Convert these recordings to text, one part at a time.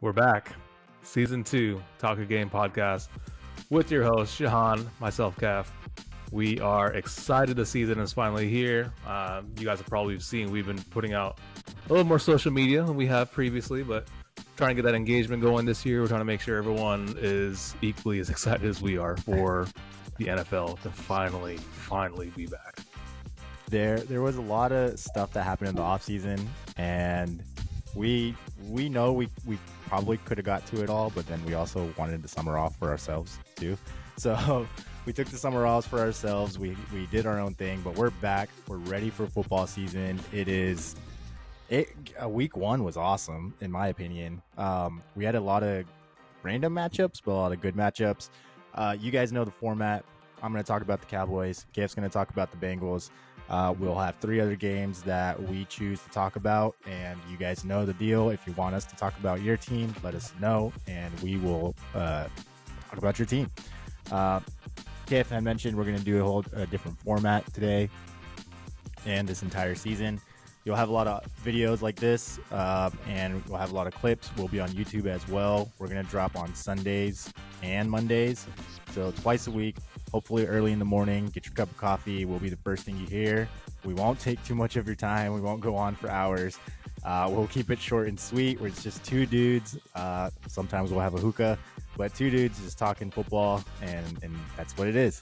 We're back. Season 2, Talk a Game podcast with your host, Shahan, myself, Kaf. We are excited the season is finally here. You guys have probably seen we've been putting out a little more social media than we have previously, but trying to get that engagement going this year. We're trying to make sure everyone is equally as excited as we are for the NFL to finally be back. There was a lot of stuff that happened in the offseason, and we know we probably could have got to it all, but then we also wanted the summer off for ourselves too. So we took the summer off for ourselves. We did our own thing, but we're back. We're ready for football season. Week 1 was awesome in my opinion. We had a lot of random matchups, but a lot of good matchups. You guys know the format. I'm going to talk about the Cowboys. Kev's going to talk about the Bengals. We'll have 3 other games that we choose to talk about, and you guys know the deal. If you want us to talk about your team, let us know, and we will talk about your team. Kev had mentioned we're going to do a different format today and this entire season. You'll have a lot of videos like this, and we'll have a lot of clips. We'll be on YouTube as well. We're going to drop on Sundays and Mondays, so twice a week. Hopefully early in the morning. Get your cup of coffee. Will be the first thing you hear. We won't take too much of your time. We won't go on for hours. We'll keep it short and sweet, where it's just 2 dudes. Sometimes we'll have a hookah, but 2 dudes just talking football, and that's what it is.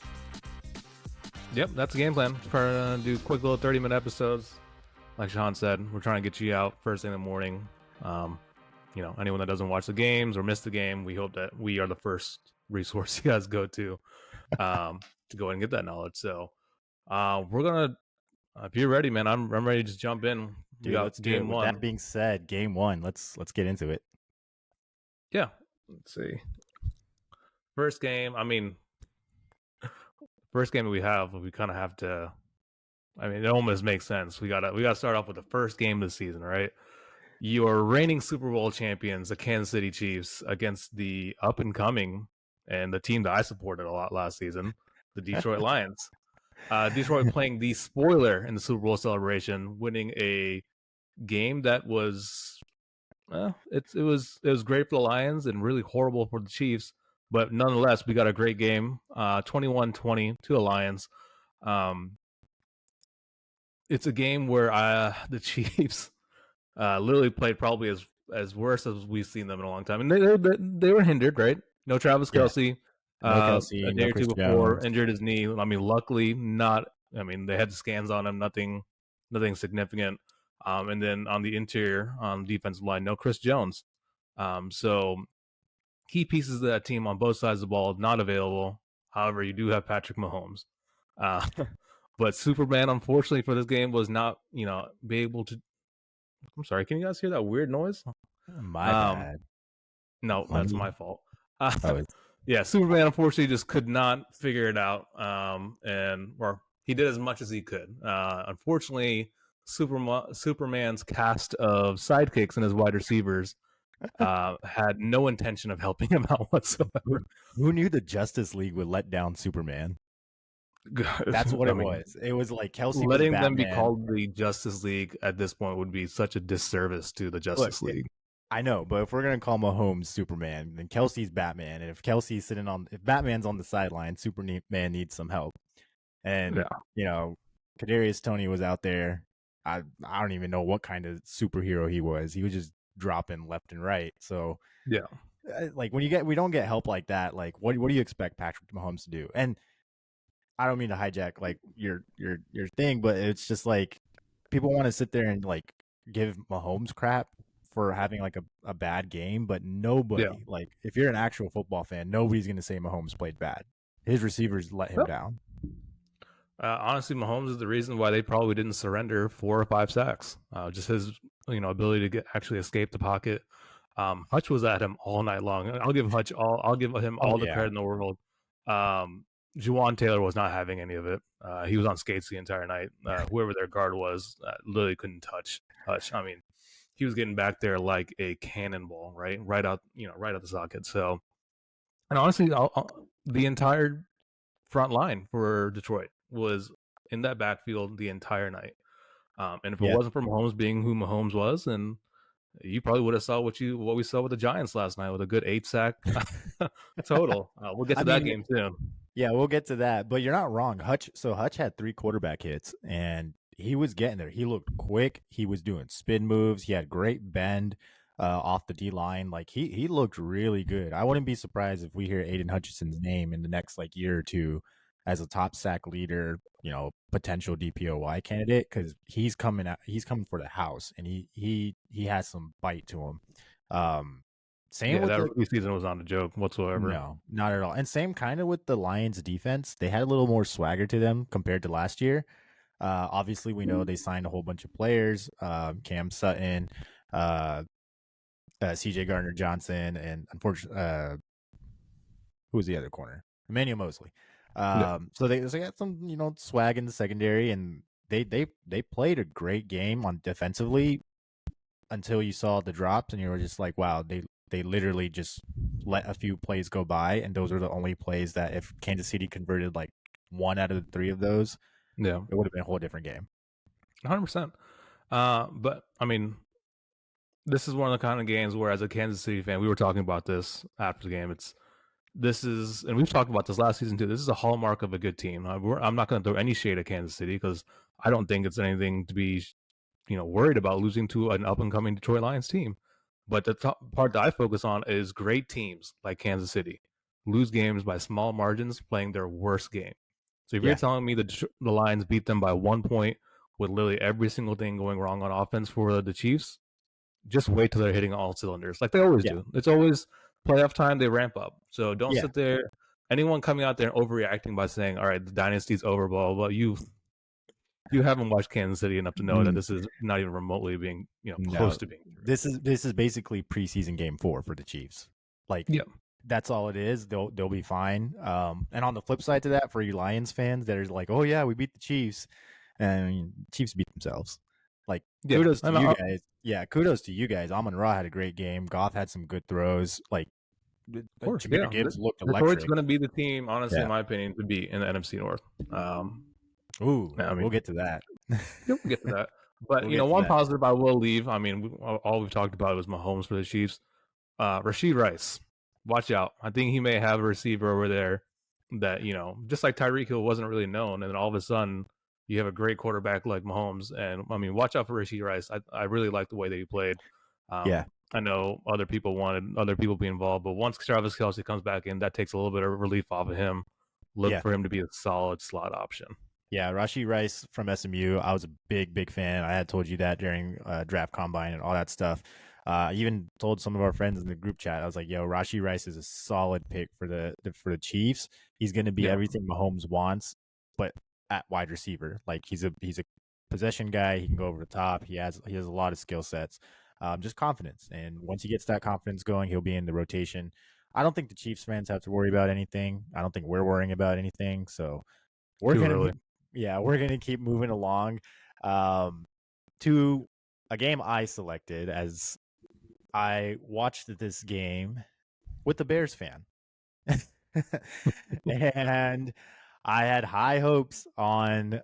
Yep, that's the game plan. We're going to do quick little 30-minute episodes. Like Shahan said, we're trying to get you out first thing in the morning. Anyone that doesn't watch the games or miss the game, we hope that we are the first resource you guys go to go ahead and get that knowledge. So we're gonna, if you're ready, man, I'm ready to just jump in. Dude, let's do it. With that being said, game 1, let's get into it. Yeah, let's see. First game. First game that we have, we kind of have to. It almost makes sense. We gotta start off with the first game of the season, right? Your reigning Super Bowl champions, the Kansas City Chiefs, against the up and coming and the team that I supported a lot last season, the Detroit Lions. Detroit playing the spoiler in the Super Bowl celebration, winning a game that was, it was great for the Lions and really horrible for the Chiefs. But nonetheless, we got a great game, 21-20 to the Lions. It's a game where the Chiefs literally played probably as worse as we've seen them in a long time, and they were hindered, right? No Travis Kelce. No Kelce, a day no or two Chris before Jones. injured his knee. Luckily not. They had scans on him, nothing significant. And then on the interior, on the defensive line, no Chris Jones. So key pieces of that team on both sides of the ball not available. However, you do have Patrick Mahomes. But Superman, unfortunately for this game, was not, be able to. I'm sorry, can you guys hear that weird noise? My bad. No, Honey. that's my fault. Yeah, Superman unfortunately just could not figure it out, or he did as much as he could. Unfortunately, Superman's cast of sidekicks and his wide receivers had no intention of helping him out whatsoever. Who knew the Justice League would let down Superman? That's what it was. It was like Kelce letting was them be called the Justice League at this point would be such a disservice to the Justice League. I know, but if we're gonna call Mahomes Superman, then Kelce's Batman, and if Batman's on the sideline, Superman needs some help. And Kadarius Toney was out there. I don't even know what kind of superhero he was. He was just dropping left and right. So yeah, like we don't get help like that. Like what do you expect Patrick Mahomes to do? And I don't mean to hijack like your thing, but it's just like people want to sit there and like give Mahomes crap for having like a bad game, but nobody, like if you're an actual football fan, nobody's going to say Mahomes played bad. His receivers let him down. Honestly, Mahomes is the reason why they probably didn't surrender 4 or 5 sacks. Just his, ability to actually escape the pocket. Hutch was at him all night long. I'll give Hutch all the credit in the world. Juwan Taylor was not having any of it. He was on skates the entire night. Whoever their guard was, literally couldn't touch Hutch. He was getting back there like a cannonball, right out the socket. So, and honestly, the entire front line for Detroit was in that backfield the entire night. And if it wasn't for Mahomes being who Mahomes was, and you probably would have saw what we saw with the Giants last night with a good 8 sack total. We'll get I to that mean, game soon. yeah, we'll get to that, but you're not wrong. Hutch had 3 quarterback hits, and he was getting there. He looked quick. He was doing spin moves. He had great bend off the D line. Like he looked really good. I wouldn't be surprised if we hear Aiden Hutchinson's name in the next like year or two as a top sack leader. Potential DPOY candidate because he's coming out. He's coming for the house, and he has some bite to him. Um, Same Yeah, with that the rookie season was not a joke whatsoever. no, not at all. And same kind of with the Lions defense. They had a little more swagger to them compared to last year. Obviously, we know they signed a whole bunch of players, Cam Sutton, uh, CJ Gardner Johnson, and unfortunately, who was the other corner? Emmanuel Mosley. Yeah, So they got some, swag in the secondary, and they played a great game on defensively until you saw the drops, and you were just like, wow, they literally just let a few plays go by, and those were the only plays that if Kansas City converted like 1 out of the 3 of those, yeah, it would have been a whole different game. 100%. But I mean, this is one of the kind of games where, as a Kansas City fan, we were talking about this after the game. And we've talked about this last season too. This is a hallmark of a good team. I'm not going to throw any shade at Kansas City because I don't think it's anything to be, worried about losing to an up and coming Detroit Lions team. But the top part that I focus on is great teams like Kansas City lose games by small margins, playing their worst game. So if you're Yeah, telling me the Lions beat them by 1 point with literally every single thing going wrong on offense for the Chiefs, just wait till they're hitting all cylinders like they always yeah, do. It's always playoff time, they ramp up. So don't yeah. sit there. Anyone coming out there and overreacting by saying, "All right, the dynasty's over," blah blah blah. You haven't watched Kansas City enough to know that Mm, this is not even remotely being no, close to being true. this is basically preseason game 4 for the Chiefs. Like Yeah, that's all it is. They'll be fine. And on the flip side to that, for you Lions fans that are like, oh yeah, we beat the Chiefs, and Chiefs beat themselves. Like yeah, kudos to and you guys. Yeah, kudos to you guys. Amon Ra had a great game. Goff had some good throws. Like of course, Jameer yeah. Gibbs looked Detroit's electric. going to be the team, honestly, in Yeah. my opinion, to beat in the NFC North. Um, Ooh, I we'll mean, get to that. yeah, we'll get to that. But We'll get to one that. positive I will leave. I mean, all we've talked about was Mahomes for the Chiefs. Rashid Rice, watch out. I think he may have a receiver over there that, just like Tyreek Hill wasn't really known. And then all of a sudden, you have a great quarterback like Mahomes. And I mean, watch out for Rashid Rice. I really like the way that he played. Yeah. I know other people wanted other people to be involved, but once Travis Kelsey comes back in, that takes a little bit of relief off of him. Look Yeah. for him to be a solid slot option. Yeah, Rashi Rice from SMU. I was a big fan. I had told you that during draft combine and all that stuff. I even told some of our friends in the group chat. I was like, "Yo, Rashi Rice is a solid pick for the Chiefs. He's going to be Yeah, everything Mahomes wants, but at wide receiver. Like he's a possession guy. He can go over the top. He has a lot of skill sets. Just confidence. And once he gets that confidence going, he'll be in the rotation. I don't think the Chiefs fans have to worry about anything. I don't think we're worrying about anything. So we're too gonna early. yeah, we're gonna keep moving along um, to a game I selected as I watched this game with the Bears fan, and I had high hopes on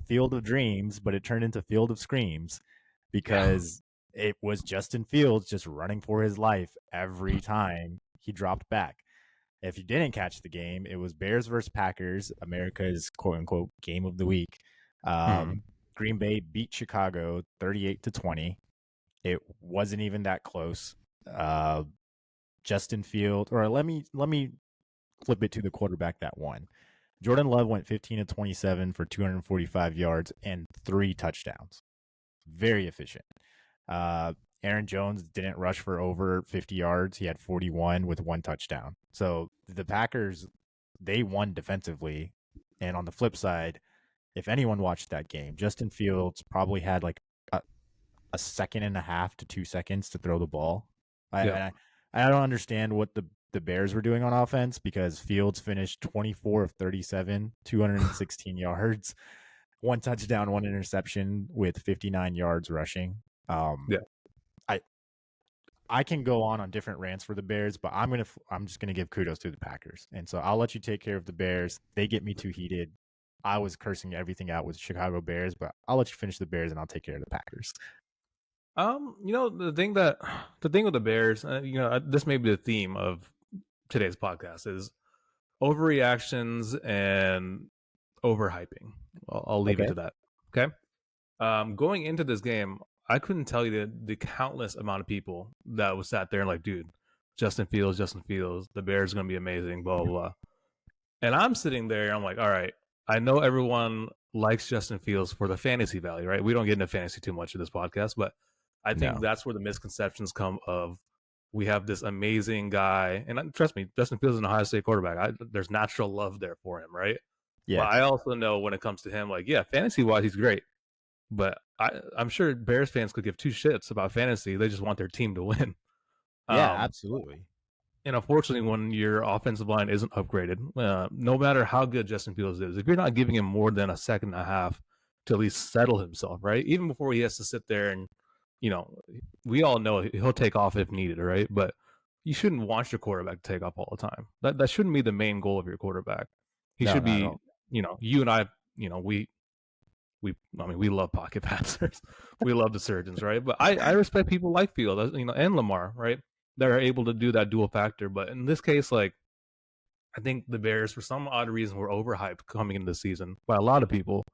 Field of Dreams, but it turned into Field of Screams Yeah. because it was Justin Fields just running for his life every time he dropped back. If you didn't catch the game, it was Bears versus Packers, America's quote unquote game of the week. Hmm. Green Bay beat Chicago 38-20. It wasn't even that close. Uh, Justin Field, or let me flip it to the quarterback that won. Jordan Love went 15-27 for 245 yards and 3 touchdowns. Very efficient. Uh, Aaron Jones didn't rush for over 50 yards. He had 41 with 1 touchdown. So the Packers, they won defensively. And on the flip side, if anyone watched that game, Justin Fields probably had like a second and a half to 2 seconds to throw the ball. I Yeah. I, I don't understand what the Bears were doing on offense because Fields finished 24 of 37, 216 yards, 1 touchdown, 1 interception with 59 yards rushing. Um, Yeah. I I can go on different rants for the Bears, but I'm just gonna give kudos to the Packers, and so I'll let you take care of the Bears. They get me too heated. I was cursing everything out with Chicago Bears, but I'll let you finish the Bears, and I'll take care of the Packers. The thing with the Bears, this may be the theme of today's podcast is overreactions and overhyping. I'll leave it Okay. to that. Okay. Going into this game, I couldn't tell you the countless amount of people that was sat there and like, dude, Justin Fields, the Bears are gonna be amazing, blah blah blah. And I'm sitting there, I'm like, all right, I know everyone likes Justin Fields for the fantasy value, right? We don't get into fantasy too much in this podcast, but I think No. that's where the misconceptions come of we have this amazing guy, and trust me, Justin Fields is an Ohio State quarterback. There's natural love there for him, right? But Yeah. I also know when it comes to him, like, yeah, fantasy wise, he's great. But I'm sure Bears fans could give two shits about fantasy. They just want their team to win. Yeah, Um, absolutely. and unfortunately, when your offensive line isn't upgraded, no matter how good Justin Fields is, if you're not giving him more than a second and a half to at least settle himself, right? Even before he has to sit there and, you know, we all know he'll take off if needed, right? But you shouldn't want your quarterback to take off all the time. That shouldn't be the main goal of your quarterback. He No, should not at be, all. you and I, we love pocket passers. We love the surgeons, right? But I respect people like Field, and Lamar, right? That are able to do that dual factor. But in this case, like I think the Bears, for some odd reason, were overhyped coming into the season by a lot of people.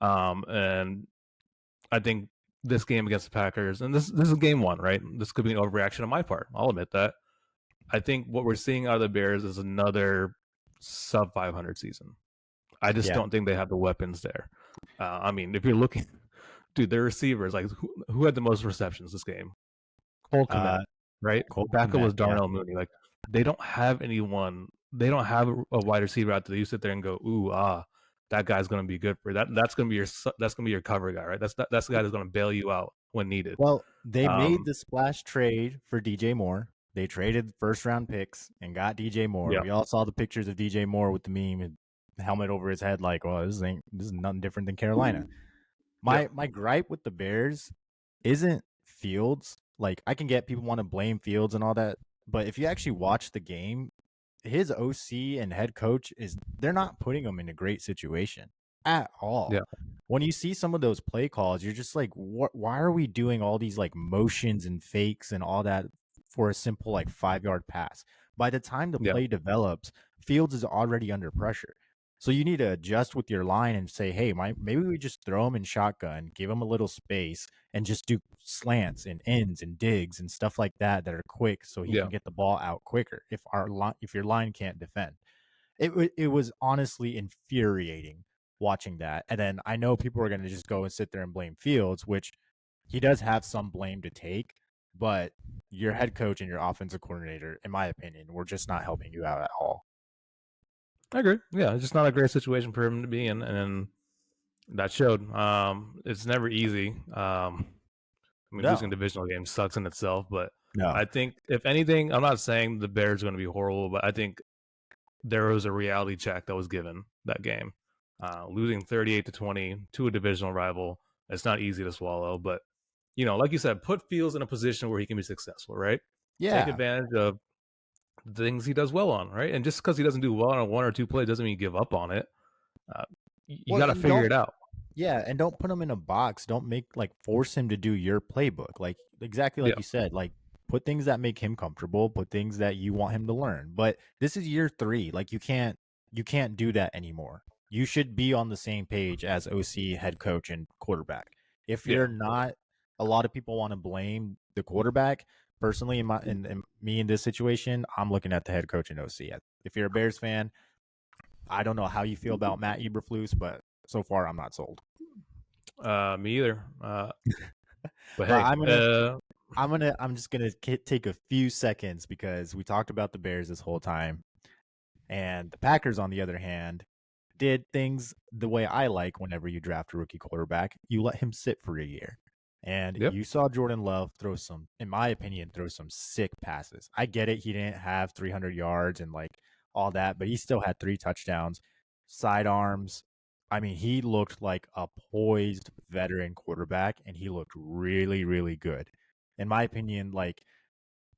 And I think this game against the Packers, and this is game one, right? This could be an overreaction on my part. I'll admit that. I think what we're seeing out of the Bears is another sub 500 season. I just Yeah. don't think they have the weapons there. I mean, if you're looking, dude, their receivers, like who had the most receptions this game? Cole Kmet, Uh, right? Cole Backup Kmet. was Yeah. Darnell Mooney. Like they don't have anyone. They don't have a wide receiver out there. You sit there and go, ooh, that guy's going to be good for that. That's going to be your cover guy, right? That's the guy that's going to bail you out when needed. Well, they made Um, the splash trade for DJ Moore. They traded first round picks and got DJ Moore. yeah, We all saw the pictures of DJ Moore with the meme and helmet over his head, like, "Oh, this is nothing different than Carolina." yeah, My gripe with the Bears isn't Fields. Like, I can get people want to blame Fields and all that, but if you actually watch the game, his OC and head coach is they're not putting him in a great situation at all. yeah, When you see some of those play calls, you're just like, what? Why are we doing all these like motions and fakes and all that for a simple like 5 yard pass? By the time the yeah, play develops, Fields is already under pressure. So you need to adjust with your line and say, hey, maybe we just throw him in shotgun, give him a little space, and just do slants and ends and digs and stuff like that that are quick, so he yeah. can get the ball out quicker. If your line can't defend, it was honestly infuriating watching that. And then I know people are going to just go and sit there and blame Fields, which he does have some blame to take, but your head coach and your offensive coordinator, in my opinion, were just not helping you out at all. I agree. Yeah, it's just not a great situation for him to be in, and that showed. It's never easy. I mean, losing No, divisional games sucks in itself, but no. I think if anything, I'm not saying the Bears are going to be horrible, but I think there was a reality check that was given that game. Losing 38-20 to a divisional rival, it's not easy to swallow, but like you said, put Fields in a position where he can be successful, right? Take Yeah. advantage of the things he does well on, right? And just because he doesn't do well on a one or two play doesn't mean you give up on it. Uh, you Well, got to and figure don't it out. Yeah, and don't put him in a box. Don't make like force him to do your playbook. Like exactly Yeah, like you said, like put things that make him comfortable, put things that you want him to learn. But this is year 3. Like you can't do that anymore. You should be on the same page as OC, head coach, and quarterback. If yeah. you're not, a lot of people want to blame the quarterback. Personally, in me in this situation, I'm looking at the head coach and OC. If you're a Bears fan, I don't know how you feel about Matt Eberflus, but so far I'm not sold. Me either. But But hey, I'm just gonna take a few seconds because we talked about the Bears this whole time, and the Packers, on the other hand, did things the way I like. Whenever you draft a rookie quarterback, you let him sit for a year, and yep, you saw Jordan Love throw some, in my opinion, throw some sick passes. I get it; he didn't have 300 yards and like all that, but he still had 3 touchdowns, sidearms. I mean, he looked like a poised veteran quarterback, and he looked really, really good. In my opinion, like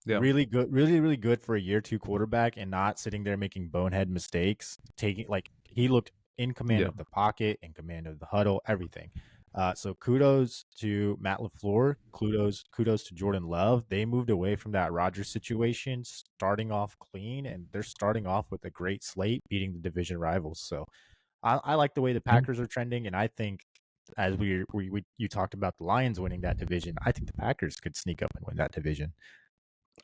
yeah, really good, really, really good for a year 2 quarterback, and not sitting there making bonehead mistakes. Taking like he looked in command yeah, of the pocket, in command of the huddle, everything. So kudos to Matt LaFleur. Kudos to Jordan Love. They moved away from that Rodgers situation, starting off clean, and they're starting off with a great slate, beating the division rivals. So I like the way the Packers are trending, and I think as we you talked about the Lions winning that division, I think the Packers could sneak up and win that division.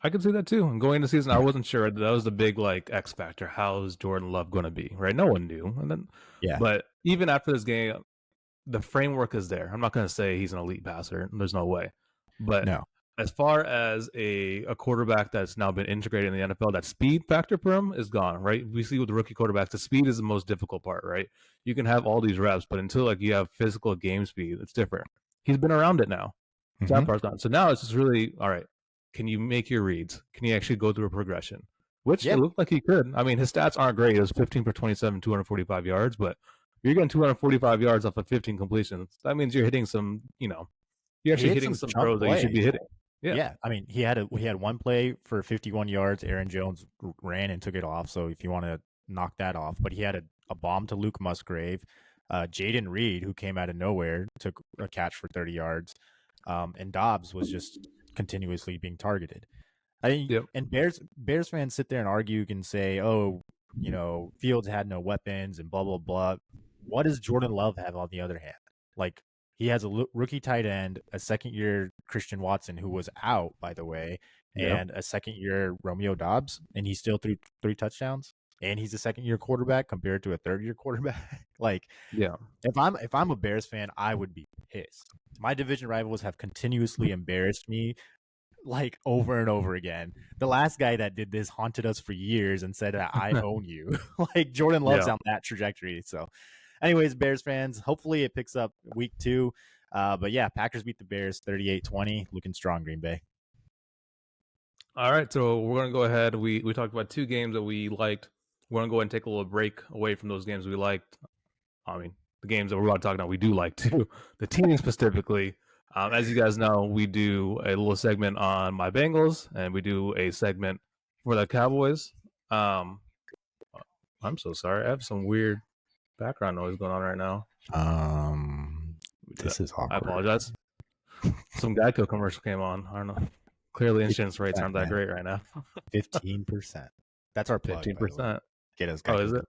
I could see that too. And going into season, I wasn't sure. That was the big like X factor. How is Jordan Love going to be? Right? No one knew. And then, Yeah, but even after this game, the framework is there. I'm not going to say he's an elite passer. There's no way. But no, as far as a quarterback that's now been integrated in the NFL, that speed factor for him is gone, right? We see with the rookie quarterbacks, the speed is the most difficult part, right? You can have all these reps, but until like you have physical game speed, it's different. He's been around it now. So that hmm part's gone. So now it's just really all right. Can you make your reads? Can you actually go through a progression? Which it yeah, looked like he could. I mean, his stats aren't great. It was 15 for 27, 245 yards, but you're getting 245 yards off of 15 completions. That means you're hitting some, you're he actually hit hitting some some chunk throws that you should be plays. hitting. Yeah. Yeah, I mean, he had one play for 51 yards. Aaron Jones ran and took it off. So if you want to knock that off, but he had a bomb to Luke Musgrave. Jaden Reed, who came out of nowhere, took a catch for 30 yards, and Dobbs was just continuously being targeted. I mean, Yep. and Bears fans sit there and argue and say, "Oh, Fields had no weapons and blah blah blah." What does Jordan Love have on the other hand? Like he has a rookie tight end, a second year Christian Watson who was out by the way, Yep. and a second year Romeo Dobbs, and he still threw 3 touchdowns. And he's a second year quarterback compared to a third year quarterback. Like Yeah. if I'm a Bears fan, I would be pissed. My division rivals have continuously embarrassed me like over and over again. The last guy that did this haunted us for years and said that I own you. Like Jordan Love's Yeah. on that trajectory. So, anyways, Bears fans, hopefully it picks up week 2. But yeah, Packers beat the Bears 38-20, looking strong, Green Bay. All right. So we're gonna go ahead. We talked about two games that we liked. We're gonna go ahead and take a little break away from those games we liked. I mean, the games that we're about to talk about, we do like too. The team specifically. As you guys know, we do a little segment on my Bengals, and we do a segment for the Cowboys. Um, I'm so sorry. I have some weird background noise going on right now. This is I awkward. apologize. Some Geico commercial came on. I don't know. Clearly, insurance rates 15%, aren't that man. great right now. 15%. That's our plug, by the way. 15%. Get us Oh, is Geico. it?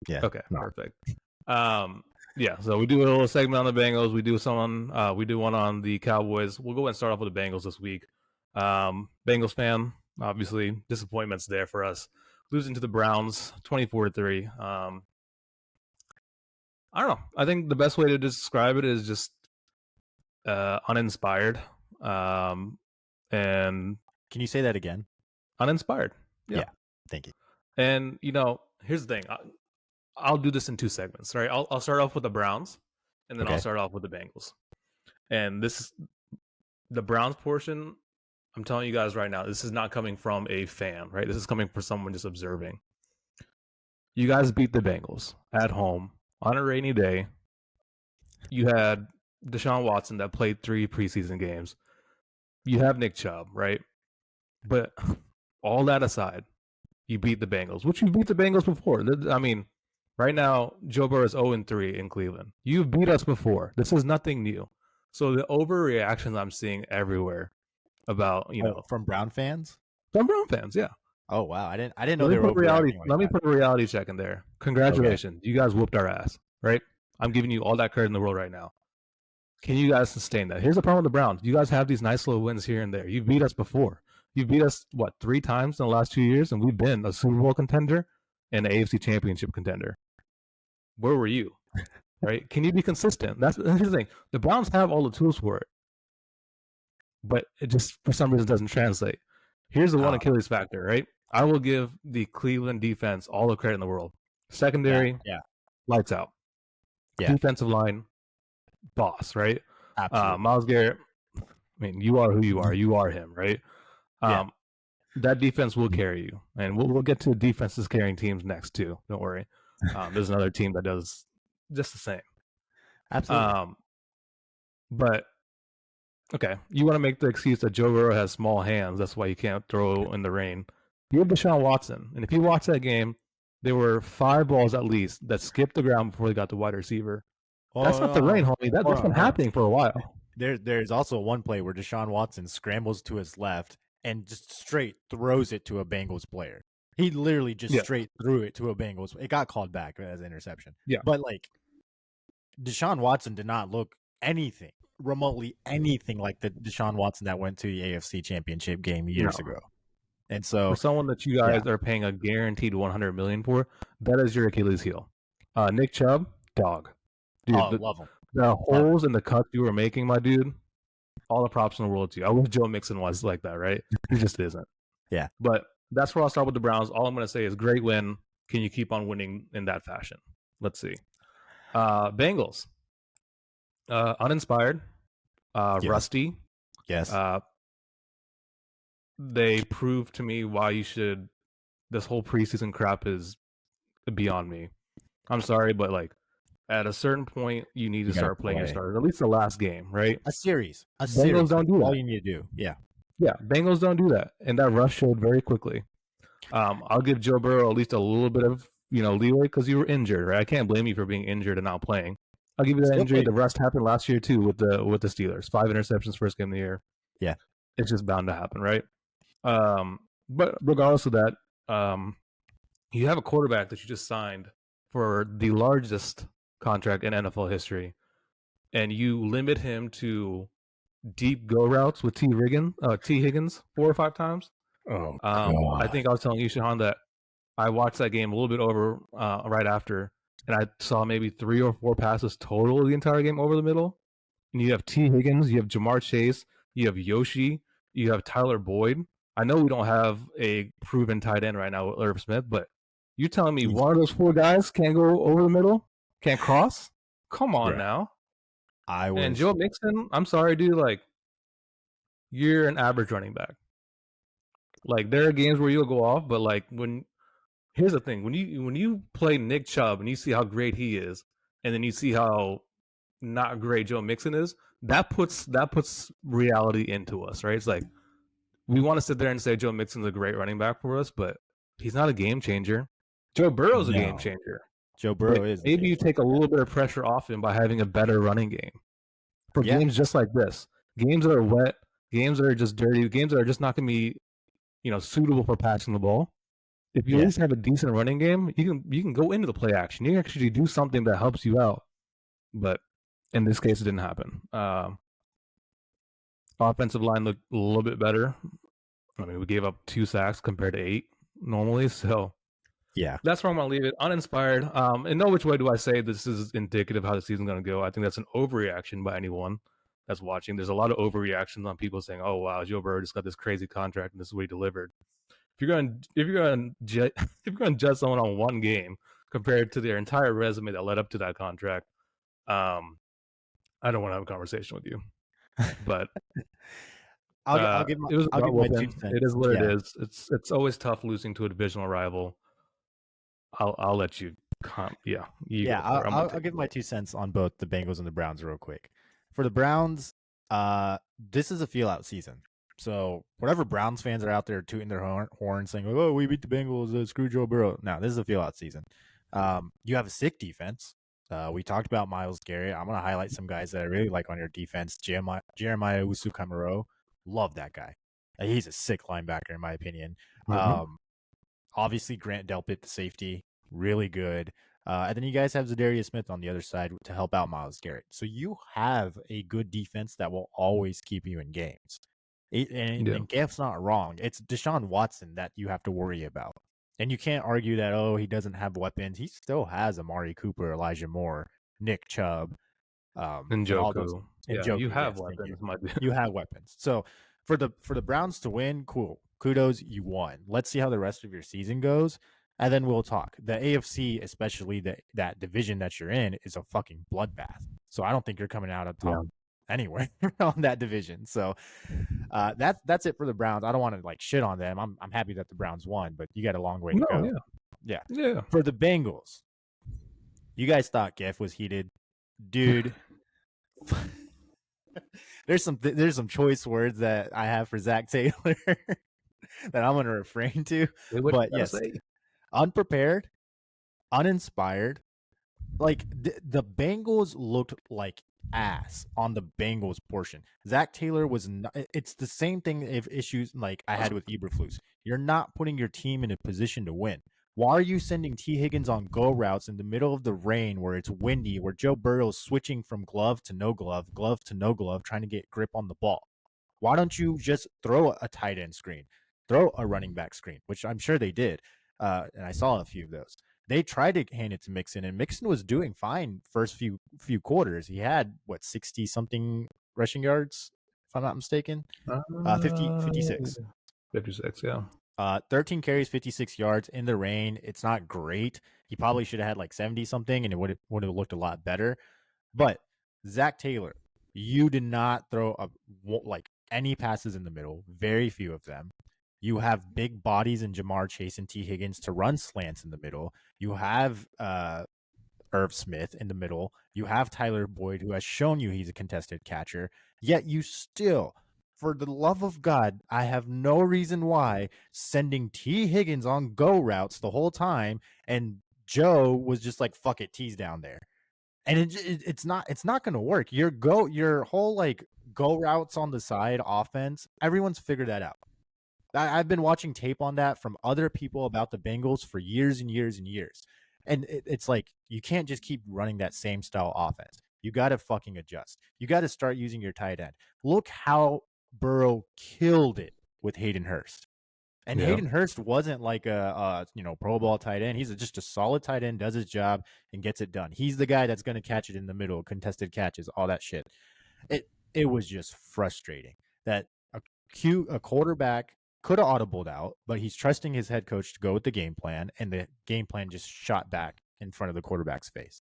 Yeah. Okay, No. perfect. Yeah, so we do a little segment on the Bengals. We do one on the Cowboys. We'll go and start off with the Bengals this week. Bengals fan, obviously disappointments there for us. Losing to the Browns 24-3. I don't know. I think the best way to describe it is just uninspired. And Can you say that again? uninspired. Yeah. Yeah. Thank you. And here's the thing. I'll do this in two segments, right? I'll start off with the Browns, and then I'll Okay. start off with the Bengals. And this is the Browns portion. I'm telling you guys right now, this is not coming from a fan, right? This is coming from someone just observing. You guys beat the Bengals at home on a rainy day. You had Deshaun Watson that played 3 preseason games. You have Nick Chubb, right? But all that aside, you beat the Bengals, which you beat the Bengals before. I mean, right now, Joe Burrow is 0-3 in Cleveland. You've beat us before. This is nothing new. So the overreactions I'm seeing everywhere about, Oh, from Brown fans? some Brown fans, yeah. Oh wow, I didn't know they were overreacting like Let me that. put a reality check in there. Okay. Congratulations. You guys whooped our ass, right? I'm giving you all that credit in the world right now. Can you guys sustain that? Here's the problem with the Browns. You guys have these nice little wins here and there. You've beat us before. You've beat us, what, 3 times in the last 2 years, and we've been a Super Bowl contender and an AFC Championship contender. Where were you? Right? Can you be consistent? That's here's the thing. The Browns have all the tools for it, but it just for some reason doesn't translate. Here's the one Uh, Achilles factor, right? I will give the Cleveland defense all the credit in the world. yeah, Secondary, yeah, lights out. yeah, Defensive line, boss, right? absolutely. Miles Garrett, I mean, you are who you are. You are him, right? Yeah, Um, that defense will carry you, and we'll get to defenses carrying teams next too. Don't worry. There's another team that does just the same. absolutely. Um, but okay, you want to make the excuse that Joe Burrow has small hands. That's why he can't throw in the rain. You have Deshaun Watson, and if you watch that game, there were 5 balls at least that skipped the ground before they got the wide receiver. That's not the rain, homie. That's been Hold on. happening for a while. There's also one play where Deshaun Watson scrambles to his left and just straight throws it to a Bengals player. He literally just Yeah. straight threw it to a Bengals. It got called back as an interception. Yeah. But like Deshaun Watson did not look anything remotely anything like the Deshaun Watson that went to the AFC Championship game years ago. And For so someone that you guys are paying a guaranteed $100 million for, that is your Achilles heel. Nick Chubb, dog, dude. love him. The holes and the cuts you were making, my dude. All the props in the world to you. I wish Joe Mixon was like that, right? He just isn't. Yeah. But that's where I'll start with the Browns. All I'm going to say is great win. Can you keep on winning in that fashion? Let's see. Bengals. Uninspired. Yes. Rusty. Yes. They proved to me why you should. This whole preseason crap is beyond me. I'm sorry, but like at a certain point, you need to start playing your starters. At least the last game, right? A series. Bengals don't do that. All you need to do. Yeah. Yeah, Bengals don't do that, and that rush showed very quickly. I'll give Joe Burrow at least a little bit of leeway because you were injured, right? I can't blame you for being injured and not playing. I'll give you that injury. The rust happened last year too with the Steelers. 5 interceptions first game of the year. Yeah, it's just bound to happen, right? But regardless of that, you have a quarterback that you just signed for the largest contract in NFL history, and you limit him to deep go routes with T. Higgins 4 or 5 times. Oh, I think I was telling you, Shahan, that I watched that game a little bit over right after, and I saw maybe 3 or 4 passes total the entire game over the middle. And you have T. Higgins, you have Jamar Chase, you have Yoshi, you have Tyler Boyd. I know we don't have a proven tight end right now with Irv Smith, but you're telling me one of those 4 guys can't go over the middle, can't cross? Come on now. And Joe Mixon, I'm sorry, dude. Like, you're an average running back. Like, there are games where you'll go off, but like here's the thing: when you play Nick Chubb and you see how great he is, and then you see how not great Joe Mixon is, that puts reality into us, right? It's like we want to sit there and say Joe Mixon's a great running back for us, but he's not a game changer. Joe Burrow's a game changer. Joe Burrow is. Maybe you take a little bit of pressure off him by having a better running game for games just like this. Games that are wet, games that are just dirty, games that are just not going to be, suitable for passing the ball. If you at least have a decent running game, you can go into the play action. You can actually do something that helps you out. But in this case, it didn't happen. Offensive line looked a little bit better. I mean, we gave up 2 sacks compared to 8 normally, so that's where I'm going to leave it. Uninspired. In no which way do I say this is indicative of how the season's going to go. I think that's an overreaction by anyone that's watching. There's a lot of overreactions on people saying, "Oh wow, Joe Burrow just got this crazy contract and this is what he delivered." If you're going to judge someone on one game compared to their entire resume that led up to that contract, I don't want to have a conversation with you. But I'll give my 2 cents. It is what it is. It's always tough losing to a divisional rival. I'll let you. I'll give my 2 cents on both the Bengals and the Browns real quick. For the Browns, this is a feel-out season. So whatever Browns fans are out there tooting their horn saying, "Oh, we beat the Bengals, screw Joe Burrow." No, this is a feel-out season. You have a sick defense. We talked about Myles Garrett. I'm going to highlight some guys that I really like on your defense. Jeremiah Usu-Kamara. Love that guy. He's a sick linebacker, in my opinion. Mm-hmm. Obviously, Grant Delpit, the safety, really good. And then you guys have Zadarius Smith on the other side to help out Myles Garrett. So you have a good defense that will always keep you in games. And Gaff's not wrong. It's Deshaun Watson that you have to worry about. And you can't argue that, he doesn't have weapons. He still has Amari Cooper, Elijah Moore, Nick Chubb, and Njoku. You have weapons, my dude. You have weapons. So for the Browns to win, cool. Kudos, you won. Let's see how the rest of your season goes, and then we'll talk. The AFC, especially that division that you're in, is a fucking bloodbath. So I don't think you're coming out on top anywhere on that division. So that's it for the Browns. I don't want to like shit on them. I'm happy that the Browns won, but you got a long way to go. Yeah. For the Bengals, you guys thought Geff was heated, dude. There's some choice words that I have for Zach Taylor that I'm going to refrain to. But yes, unprepared, uninspired, like the Bengals looked like ass on the Bengals portion. Zach Taylor was not, it's the same thing if issues like I had with Eberflus. You're not putting your team in a position to win. Why are you sending T. Higgins on go routes in the middle of the rain where it's windy, where Joe Burrow's switching from glove to no glove, glove to no glove, trying to get grip on the ball? Why don't you just throw a tight end screen, throw a running back screen, which I'm sure they did, and I saw a few of those. They tried to hand it to Mixon, and Mixon was doing fine first few quarters. He had what 60 something rushing yards, if I'm not mistaken. 50 Uh, 56. 56, yeah. 13 carries, 56 yards in the rain. It's not great. He probably should have had like 70 something, and it would have looked a lot better. But Zach Taylor, you did not throw like any passes in the middle. Very few of them. You have big bodies in Jamar Chase and T. Higgins to run slants in the middle. You have Irv Smith in the middle. You have Tyler Boyd, who has shown you he's a contested catcher. Yet you still, for the love of God, I have no reason why sending T. Higgins on go routes the whole time, and Joe was just like, "Fuck it, T's down there," and it's not going to work. Your whole like go routes on the side offense, everyone's figured that out. I've been watching tape on that from other people about the Bengals for years and years and years. And it's like, you can't just keep running that same style offense. You got to fucking adjust. You got to start using your tight end. Look how Burrow killed it with Hayden Hurst. And Yeah. Hayden Hurst wasn't like Pro Bowl tight end. He's just a solid tight end, does his job and gets it done. He's the guy that's going to catch it in the middle, contested catches, all that shit. It was just frustrating that a quarterback could have audibled out, but he's trusting his head coach to go with the game plan, and the game plan just shot back in front of the quarterback's face.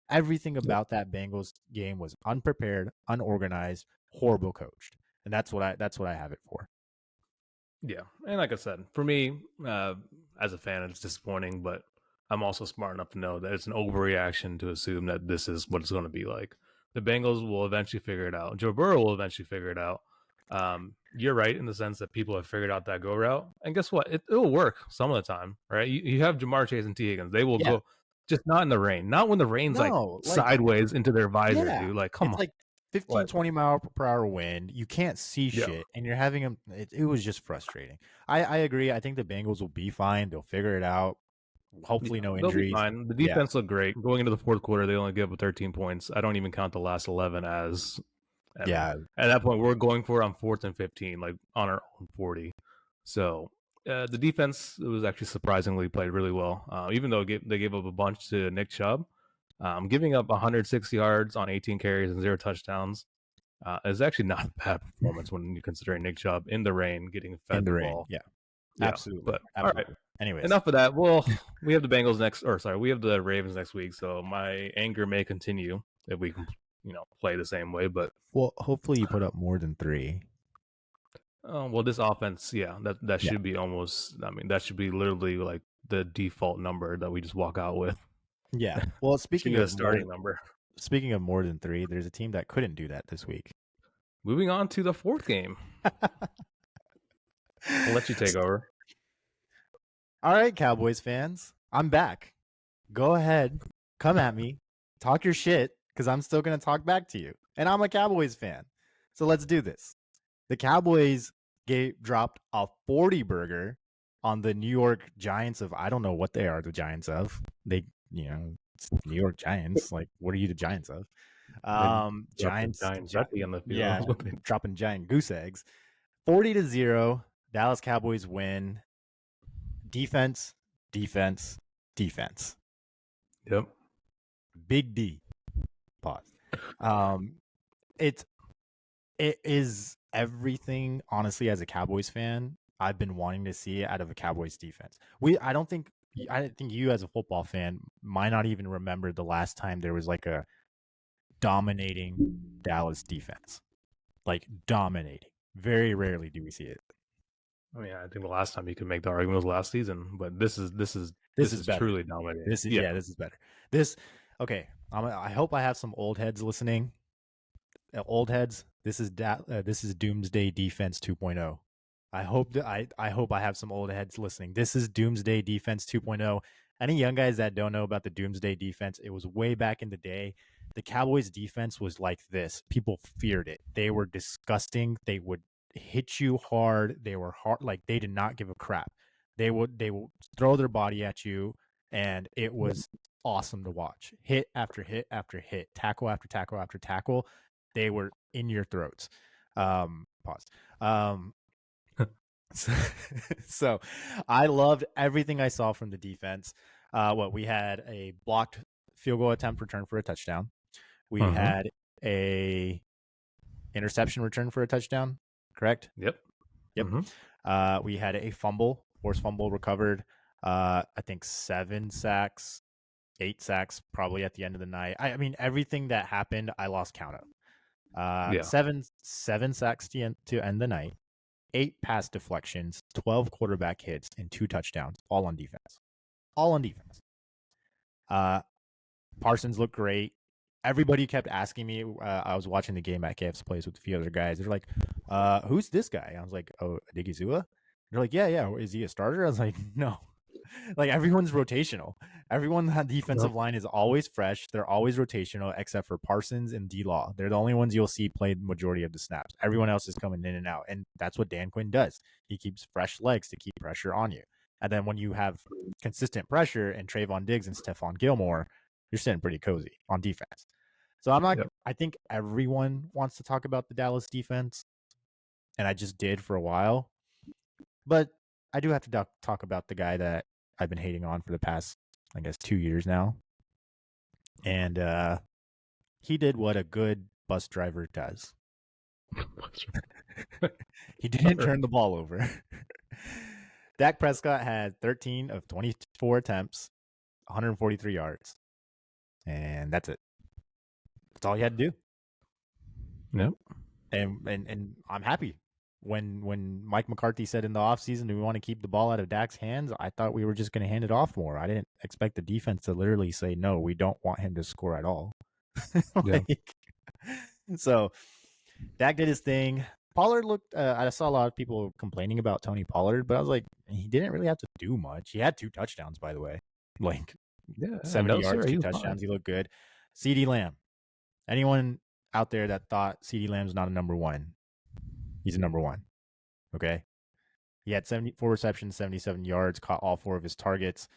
Everything about that Bengals game was unprepared, unorganized, horrible coached, and that's what I have it for. Yeah, and like I said, for me, as a fan, it's disappointing, but I'm also smart enough to know that it's an overreaction to assume that this is what it's going to be like. The Bengals will eventually figure it out. Joe Burrow will eventually figure it out. You're right in the sense that people have figured out that go route, and guess what? It'll work some of the time, right? You have Jamar Chase and T Higgins; they will Yeah, go, just not in the rain, not when the rain's like no, like sideways into their visor, yeah, dude. Like, come it's on, like 15, what? 20 mile per hour wind. You can't see Yeah. shit, and you're having them. It was just frustrating. I agree. I think the Bengals will be fine. They'll figure it out. Yeah, Hopefully, no they'll be injuries. fine. The Yeah, defense looked great. Going into the fourth quarter, they only gave up 13 points. I don't even count the last 11 as, I mean, yeah, at that point, we're going for it on fourth and 15, like on our own 40. So the defense was actually surprisingly played really well, even though they gave up a bunch to Nick Chubb. Giving up 160 yards on 18 carries and 0 touchdowns is actually not a bad performance when you're considering Nick Chubb in the rain getting in fed the the rain. ball. Yeah, Yeah, absolutely, but all right, absolutely. Anyways, enough of that. Well, we have the Bengals next, or sorry, we have the Ravens next week. So my anger may continue if we can, play the same way. But well, hopefully you put up more than three. well, this offense, yeah, that Yeah, should be almost. I mean, that should be literally like the default number that we just walk out with. yeah. Well, Should be the starting number. speaking of more than three, there's a team that couldn't do that this week. Moving on to the fourth game. I'll let you take over. All right, Cowboys fans, I'm back. Go ahead, come at me, talk your shit, because I'm still gonna talk back to you, and I'm a Cowboys fan. So let's do this. The Cowboys dropped a 40 burger on the New York Giants of I don't know what they are the Giants of. It's New York Giants. Like, what are you the Giants of? They dropped a Giants, giant turkey on the yeah, field. dropping giant goose eggs. 40-0. Dallas Cowboys win. Defense, defense, defense. Yep. Big D. Pause. Um, it's it is everything, honestly, as a Cowboys fan, I've been wanting to see out of a Cowboys defense. I think you as a football fan might not even remember the last time there was like a dominating Dallas defense. Like dominating. Very rarely do we see it. I mean, I think the last time you could make the argument was last season, but this is This is better. truly dominating. This is Yeah. this is better. This okay. I hope I have some old heads listening. Old heads. This is Doomsday Defense 2.0. I hope that I hope I have some old heads listening. This is Doomsday Defense 2.0. Any young guys that don't know about the Doomsday defense, it was way back in the day. The Cowboys defense was like this. People feared it. They were disgusting. They would hit you hard. They were hard. Like they did not give a crap. They would throw their body at you, and it was awesome to watch. Hit after hit after hit, tackle after tackle after tackle. They were in your throats. Pause. So, so I loved everything I saw from the defense. We had a blocked field goal attempt return for a touchdown. We Mm-hmm. had a interception return for a touchdown. Correct. Yep. Yep. Mm-hmm. We had a forced fumble recovered. I think 7 sacks, 8 sacks, probably at the end of the night. I mean, everything that happened, I lost count of. Yeah. Seven sacks to end the night. 8 pass deflections, 12 quarterback hits, and 2 touchdowns, all on defense. All on defense. Parsons looked great. Everybody kept asking me. I was watching the game at KF's place with a few other guys. They're like, who's this guy? I was like, oh, Digizua? They're like, yeah. Is he a starter? I was like, no. Like everyone's rotational. Everyone on the defensive Yep. line is always fresh. They're always rotational, except for Parsons and D-Law. They're the only ones you'll see play the majority of the snaps. Everyone else is coming in and out, and that's what Dan Quinn does. He keeps fresh legs to keep pressure on you. And then when you have consistent pressure and Trayvon Diggs and Stephon Gilmore, you're sitting pretty cozy on defense. So I'm not. Yep. I think everyone wants to talk about the Dallas defense, and I just did for a while. But I do have to talk about the guy that I've been hating on for the past, I guess, 2 years now. And he did what a good bus driver does. He didn't turn the ball over. Dak Prescott had 13 of 24 attempts, 143 yards. And that's it. That's all he had to do. Yep. And I'm happy. When Mike McCarthy said in the offseason, do we want to keep the ball out of Dak's hands? I thought we were just going to hand it off more. I didn't expect the defense to literally say, no, we don't want him to score at all. Yeah. So Dak did his thing. Pollard looked, I saw a lot of people complaining about Tony Pollard, but I was like, he didn't really have to do much. He had 2 touchdowns, by the way. Like Yeah. 70 No, sir. yards, He 2 was fine. touchdowns. He looked good. CeeDee Lamb. Anyone out there that thought CeeDee Lamb's not a number 1, he's a number 1. Okay. He had 74 receptions, 77 yards, caught all 4 of his targets.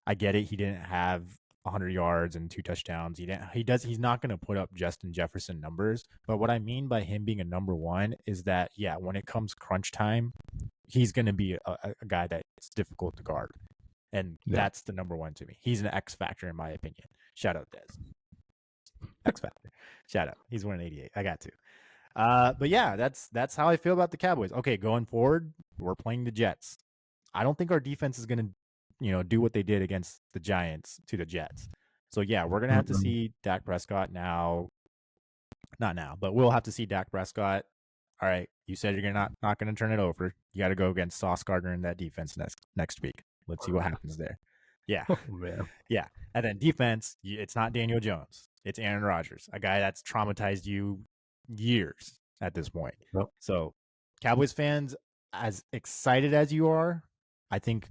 I get it. He didn't have 100 yards and 2 touchdowns. He's not going to put up Justin Jefferson numbers. But what I mean by him being a number 1 is that, yeah, when it comes crunch time, he's going to be a guy that's difficult to guard. And that's the number 1 to me. He's an X factor in my opinion. Shout out Dez. X factor. Shout out. He's wearing 88. I got to. But yeah, that's how I feel about the Cowboys. Okay, going forward, we're playing the Jets. I don't think our defense is going to, do what they did against the Giants to the Jets. So yeah, we're going to have to see Dak Prescott now. Not now, but we'll have to see Dak Prescott. All right, you said you're not going to turn it over. You got to go against Sauce Gardner in that defense next week. Let's see what happens there. Yeah. Oh, man. Yeah. And then defense, it's not Daniel Jones. It's Aaron Rodgers, a guy that's traumatized you years at this point. Yep. So Cowboys fans, as excited as you are, I think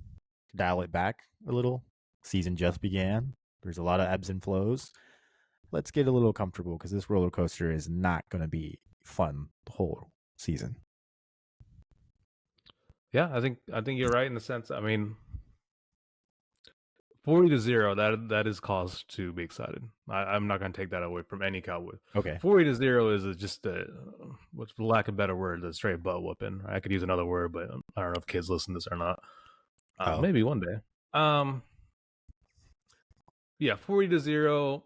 dial it back a little. Season just began. There's a lot of ebbs and flows. Let's get a little comfortable because this roller coaster is not going to be fun the whole season. Yeah, I think you're right in the sense. I mean, 40-0. That is cause to be excited. I'm not going to take that away from any Cowboy. Okay. 40-0 is just what's for lack of a better word, a straight butt whooping. I could use another word, but I don't know if kids listen to this or not. Maybe one day. Yeah, 40-0.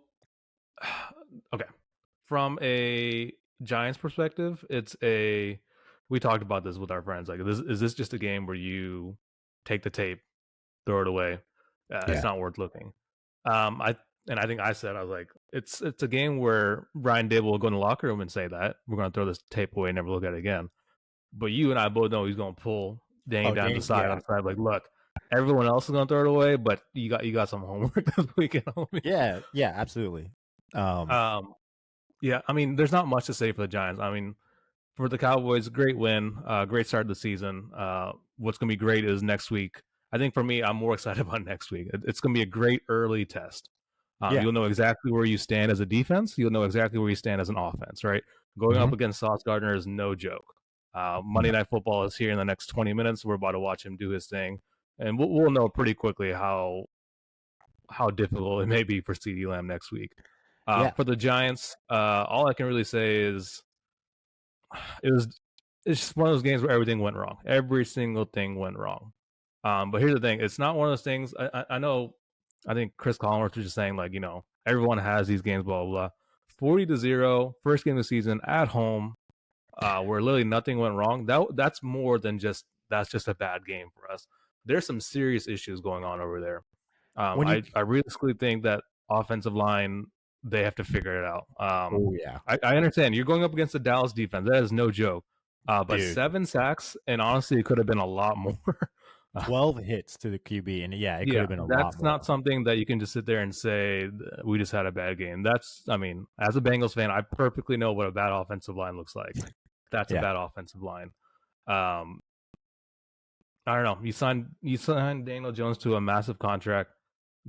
Okay. From a Giants perspective, we talked about this with our friends. Like, is this just a game where you take the tape, throw it away? It's not worth looking. I think I said, I was like, it's a game where Brian Dable will go in the locker room and say that we're going to throw this tape away and never look at it again. But you and I both know he's going to pull Danny down to the side on the side, like, look, everyone else is going to throw it away, but you got some homework this weekend, homie. Yeah, absolutely. Yeah, I mean, there's not much to say for the Giants. I mean, for the Cowboys, great win, great start of the season. What's going to be great is next week I think for me, I'm more excited about next week. It's going to be a great early test. Yeah. You'll know exactly where you stand as a defense. You'll know exactly where you stand as an offense, right? Going Mm-hmm. up against Sauce Gardner is no joke. Monday No. Night Football is here in the next 20 minutes. We're about to watch him do his thing, and we'll know pretty quickly how difficult it may be for CeeDee Lamb next week. Yeah. For the Giants, all I can really say is it was it's just one of those games where everything went wrong. Every single thing went wrong. But here's the thing: it's not one of those things. I know. I think Chris Collinsworth was just saying like everyone has these games, blah blah blah. 40-0, first game of the season at home, where literally nothing went wrong. That's more than that's just a bad game for us. There's some serious issues going on over there. When you I realistically think that offensive line they have to figure it out. Oh yeah, I understand you're going up against the Dallas defense. That is no joke. But dude. 7 sacks, and honestly, it could have been a lot more. 12 hits to the QB, and yeah, it could Yeah, have been a lot that's not more. something that you can just sit there and say we just had a bad game. I mean, as a Bengals fan, I perfectly know what a bad offensive line looks like. That's a Yeah. bad offensive line. Um, I don't know. You signed Daniel Jones to a massive contract.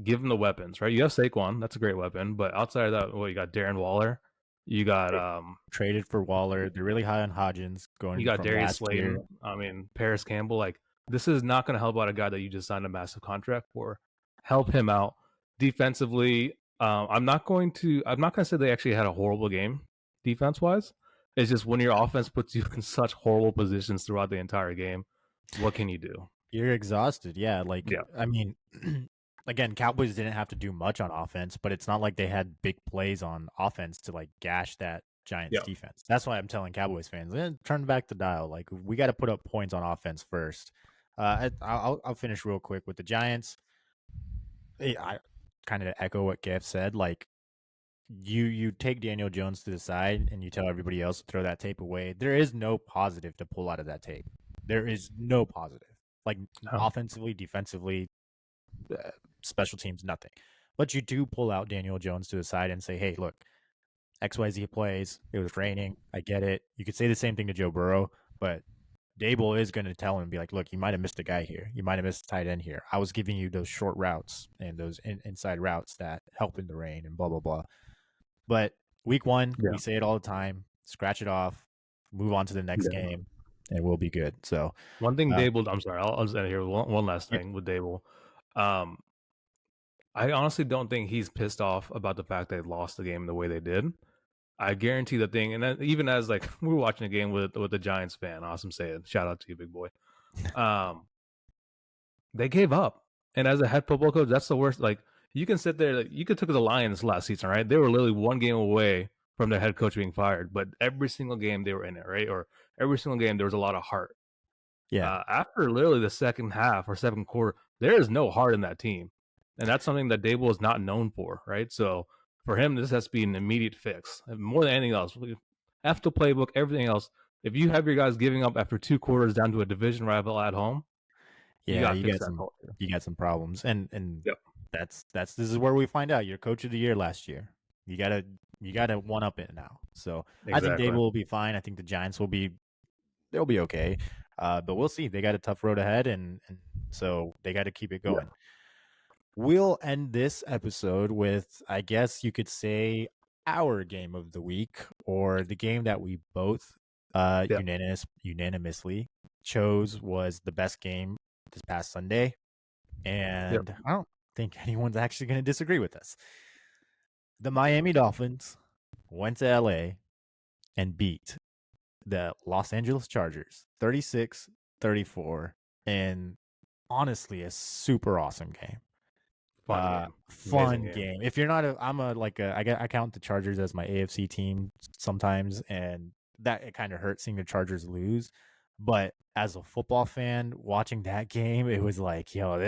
Give him the weapons, right? You have Saquon, that's a great weapon, but outside of that, you got Darren Waller, you got Traded for Waller. They're really high on Hodgins you going got from Darius last year. Slayton. I mean, Paris Campbell. Like this is not going to help out a guy that you just signed a massive contract for. Help him out defensively. I'm not going to say they actually had a horrible game defense wise. It's just when your offense puts you in such horrible positions throughout the entire game, what can you do? You're exhausted. Yeah. Like, Yeah, I mean, again, Cowboys didn't have to do much on offense, but it's not like they had big plays on offense to like gash that Giants yeah, defense. That's why I'm telling Cowboys fans, turn back the dial. Like, we got to put up points on offense first. I'll finish real quick with the Giants. I kind of echo what Gaff said. Like, you take Daniel Jones to the side and you tell everybody else to throw that tape away. There is no positive to pull out of that tape. There is no positive. Like no, offensively, defensively, special teams, nothing. But you do pull out Daniel Jones to the side and say, "Hey, look, XYZ plays. It was raining. I get it." You could say the same thing to Joe Burrow, but Dable is going to tell him and be like, "Look, you might have missed a guy here. You might have missed a tight end here. I was giving you those short routes and those inside routes that help in the rain and blah blah blah." But week one, yeah. we say it all the time: scratch it off, move on to the next Yeah. game, and we'll be good. So, One thing uh, Dable, I'm sorry, I'll just end here with one last yeah, thing with Dable. Um, I honestly don't think he's pissed off about the fact they lost the game the way they did. I guarantee the thing, and even as like we were watching a game with the Giants fan, awesome saying, shout out to you, big boy. Um, they gave up, and as a head football coach, that's the worst. Like you can sit there, like, you could took the Lions last season, right? They were literally one game away from their head coach being fired, but every single game they were in it, right? Or every single game there was a lot of heart. yeah, After literally the second half or second quarter, there is no heart in that team, and that's something that Dable is not known for, right? So for him, this has to be an immediate fix. And more than anything else, after the playbook, everything else. If you have your guys giving up after 2 quarters down to a division rival at home, you yeah. got to fix that culture. You got some problems, and Yep, that's this is where we find out. You're coach of the year last year. You gotta one up it now. So I think Dable exactly. will be fine. I think the Giants they'll be okay. But we'll see. They got a tough road ahead, and so they got to keep it Yeah, going. We'll end this episode with, I guess you could say, our game of the week, or the game that we both yeah, unanimously chose was the best game this past Sunday. yep, And I don't think anyone's actually going to disagree with us. The Miami Dolphins went to LA and beat the Los Angeles Chargers 36-34, and honestly a super awesome game. fun game, amazing Fun game. game. If you're not I count the Chargers as my AFC team sometimes, and that it kind of hurts seeing the Chargers lose. But as a football fan, watching that game, it was like, yo,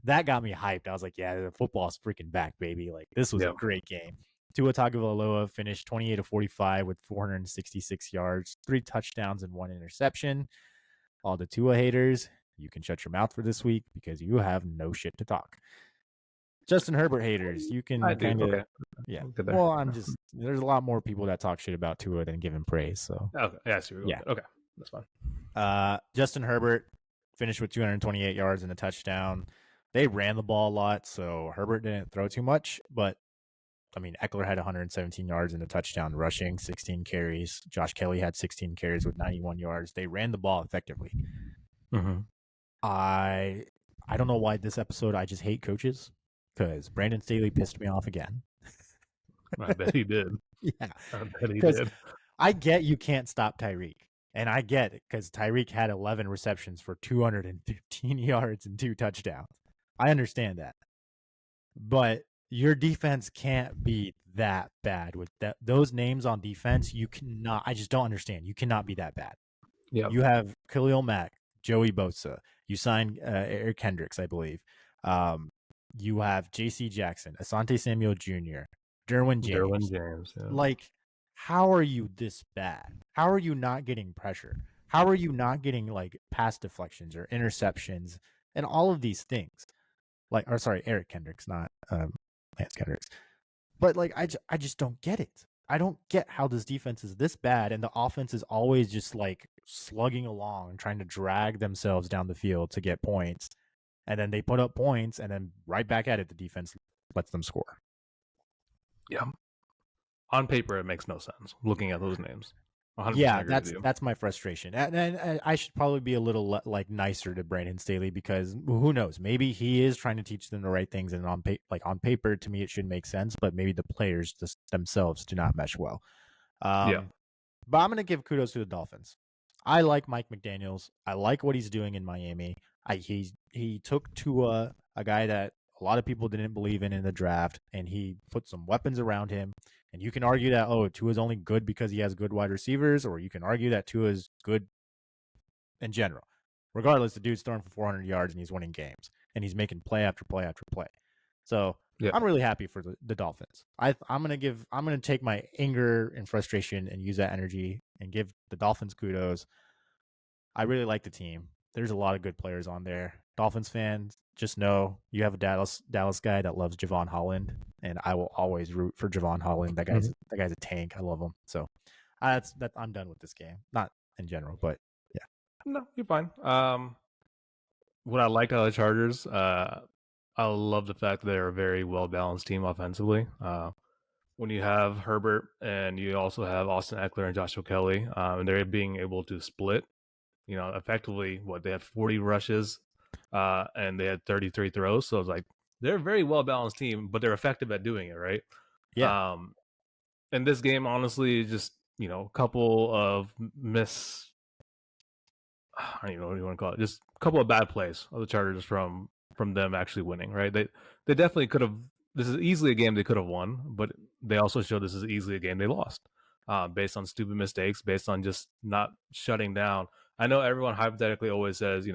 that got me hyped. I was like, yeah, the football's freaking back, baby. Like this was a Yeah, great game. Tua Tagovailoa finished 28-45 with 466 yards, 3 touchdowns, and 1 interception. All the Tua haters, you can shut your mouth for this week because you have no shit to talk. Justin Herbert haters, you I can do. kind of, Okay, yeah. we'll get there. Well, there's a lot more people that talk shit about Tua than give him praise. So, Okay, yeah, I see where you're yeah. going. Okay, that's fine. Justin Herbert finished with 228 yards and a touchdown. They ran the ball a lot, so Herbert didn't throw too much. But I mean, Eckler had 117 yards and a touchdown rushing, 16 carries. Josh Kelly had 16 carries with 91 yards. They ran the ball effectively. Mm-hmm. I I don't know why this episode I just hate coaches because Brandon Staley pissed me off again. I bet he did. Yeah, I bet he because did. I get you can't stop Tyreek. And I get it because Tyreek had 11 receptions for 215 yards and 2 touchdowns. I understand that. But your defense can't be that bad with those names on defense. You cannot. I just don't understand. You cannot be that bad. Yep. You have Khalil Mack, Joey Bosa. You signed Eric Kendricks, I believe. Um, you have J.C. Jackson, Asante Samuel Jr., Derwin Derwin James. James. Yeah. Like, how are you this bad? How are you not getting pressure? How are you not getting like pass deflections or interceptions and all of these things? Like, or sorry, Eric Kendricks, not Lance Kendricks. But like, I just don't get it. I don't get how this defense is this bad and the offense is always just like slugging along and trying to drag themselves down the field to get points. And then they put up points and then right back at it, the defense lets them score. Yeah. On paper, it makes no sense looking at those names. 100% Yeah, agree with you. that's my frustration, and I should probably be a little like nicer to Brandon Staley because who knows? Maybe he is trying to teach them the right things, and on paper, to me, it should make sense. But maybe the players just themselves do not mesh well. Yeah. But I'm gonna give kudos to the Dolphins. I like Mike McDaniel's. I like what he's doing in Miami. He took Tua, a guy that a lot of people didn't believe in the draft, and he put some weapons around him. And you can argue that Tua's only good because he has good wide receivers, or you can argue that Tua is good in general. Regardless, the dude's throwing for 400 yards and he's winning games, and he's making play after play after play. So Yeah. I'm really happy for the Dolphins. I'm gonna take my anger and frustration and use that energy and give the Dolphins kudos. I really like the team. There's a lot of good players on there. Dolphins fans, just know you have a Dallas guy that loves Javon Holland, and I will always root for Javon Holland. That guy's a tank. I love him. So that's that. I'm done with this game. Not in general, but yeah. No, you're fine. What I liked about the Chargers, I love the fact that they're a very well balanced team offensively. When you have Herbert and you also have Austin Eckler and Joshua Kelly, and they're being able to split, effectively what they had 40 rushes, and they had 33 throws. So it's like they're a very well balanced team, but they're effective at doing it, right? Yeah. Um, and this game, honestly, just a couple of I don't even know what you want to call it. Just a couple of bad plays of the Chargers from them actually winning. Right? They definitely could have. This is easily a game they could have won, but they also showed this is easily a game they lost, based on stupid mistakes, based on just not shutting down. I know everyone hypothetically always says,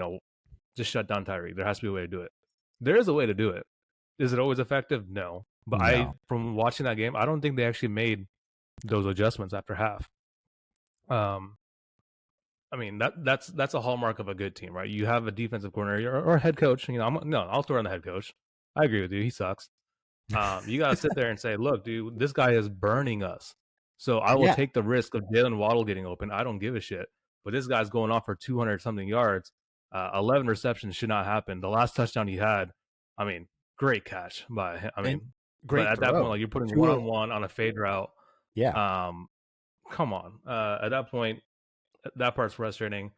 just shut down Tyreek. There has to be a way to do it. There is a way to do it. Is it always effective? No. But No. from watching that game, I don't think they actually made those adjustments after half. Um, I mean that's a hallmark of a good team, right? You have a defensive coordinator or a head coach. I'll throw in the head coach. I agree with you. He sucks. You got to sit there and say, look, dude, this guy is burning us. So I will Yeah. take the risk of Jalen Waddle getting open. I don't give a shit. But this guy's going off for 200 something yards. 11 receptions should not happen. The last touchdown he had, I mean, great catch by him. And But great at that point, throw. like you're putting one Tua. on one on a fade route. Yeah. Um, come on. At that point, that part's frustrating.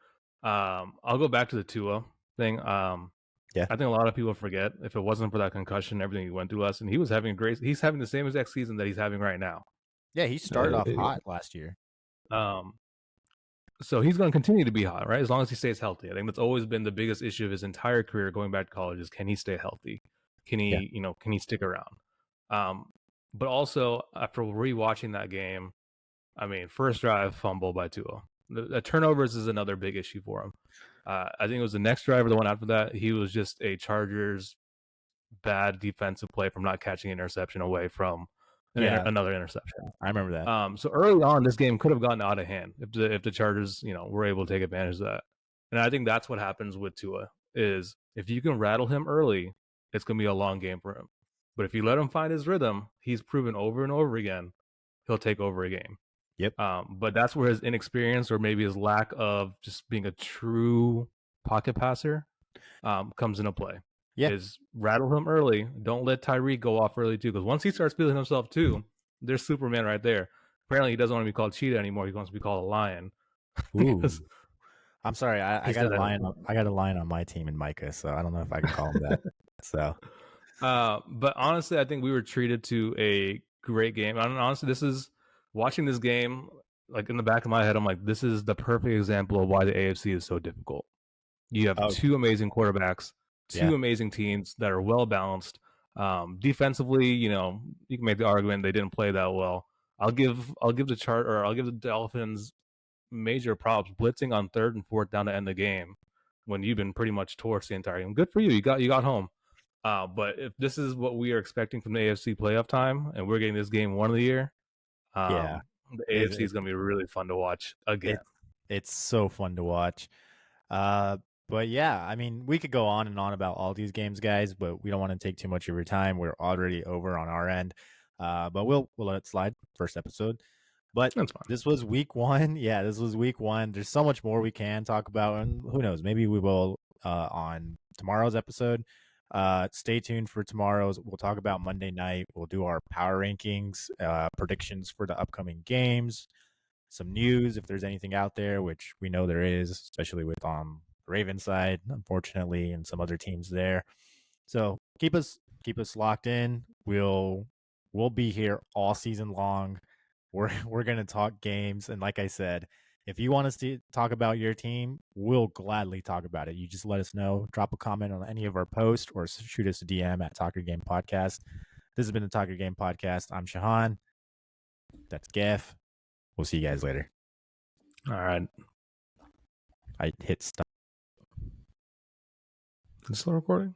I'll go back to the Tua thing. Yeah. I think a lot of people forget if it wasn't for that concussion, everything he went through us, and he was having he's having the same exact season that he's having right now. Yeah. He started off hot last year. Um, so he's going to continue to be hot, right? As long as he stays healthy. I think that's always been the biggest issue of his entire career, going back to college, is can he stay healthy? Can Yeah. he, can he stick around? But also after rewatching that game, I mean, first drive fumble by Tua. The turnovers is another big issue for him. I think it was the next drive or the one after that. He was just a Chargers bad defensive play from not catching an interception away from another interception. I remember that. So early on, this game could have gotten out of hand if the Chargers, were able to take advantage of that. And I think that's what happens with Tua is if you can rattle him early, it's going to be a long game for him. But if you let him find his rhythm, he's proven over and over again he'll take over a game. Yep. But that's where his inexperience or maybe his lack of just being a true pocket passer comes into play. Yeah. Is rattle him early. Don't let Tyreek go off early too, because once he starts feeling himself too, there's Superman right there. Apparently, he doesn't want to be called cheetah anymore. He wants to be called a lion. Ooh. I'm sorry. I He got said a that. lion. I got a lion on my team in Micah, so I don't know if I can call him that. So But honestly, I think we were treated to a great game. And honestly, this is watching this game. Like in the back of my head, I'm like, this is the perfect example of why the AFC is so difficult. You have oh two amazing quarterbacks, yeah, two amazing teams that are well balanced. Defensively, you can make the argument they didn't play that well. I'll give the Dolphins major props blitzing on third and fourth down to end the game when you've been pretty much torched the entire game. Good for you. You got home. But if this is what we are expecting from the AFC playoff time, and we're getting this game one of the year, yeah. the It, AFC it, is going to be really fun to watch again. it it's so fun to watch. Uh, but yeah, I mean, we could go on and on about all these games, guys, but we don't want to take too much of your time. We're already over on our end. But we'll let it slide. First episode. But That's fine. this was week one. Yeah, this was week one. There's so much more we can talk about, and who knows? Maybe we will on tomorrow's episode. Stay tuned for tomorrow's. We'll talk about Monday night. We'll do our power rankings, predictions for the upcoming games, some news if there's anything out there, which we know there is, especially with the Ravens side, unfortunately, and some other teams there. So keep us locked in. We'll be here all season long. We're gonna talk games, and like I said, if you want us to talk about your team, we'll gladly talk about it. You just let us know. Drop a comment on any of our posts or shoot us a DM at Talk Your Game Podcast. This has been the Talk Your Game Podcast. I'm Shahan. That's Gaff. We'll see you guys later. All right. I hit stop. Is this still recording?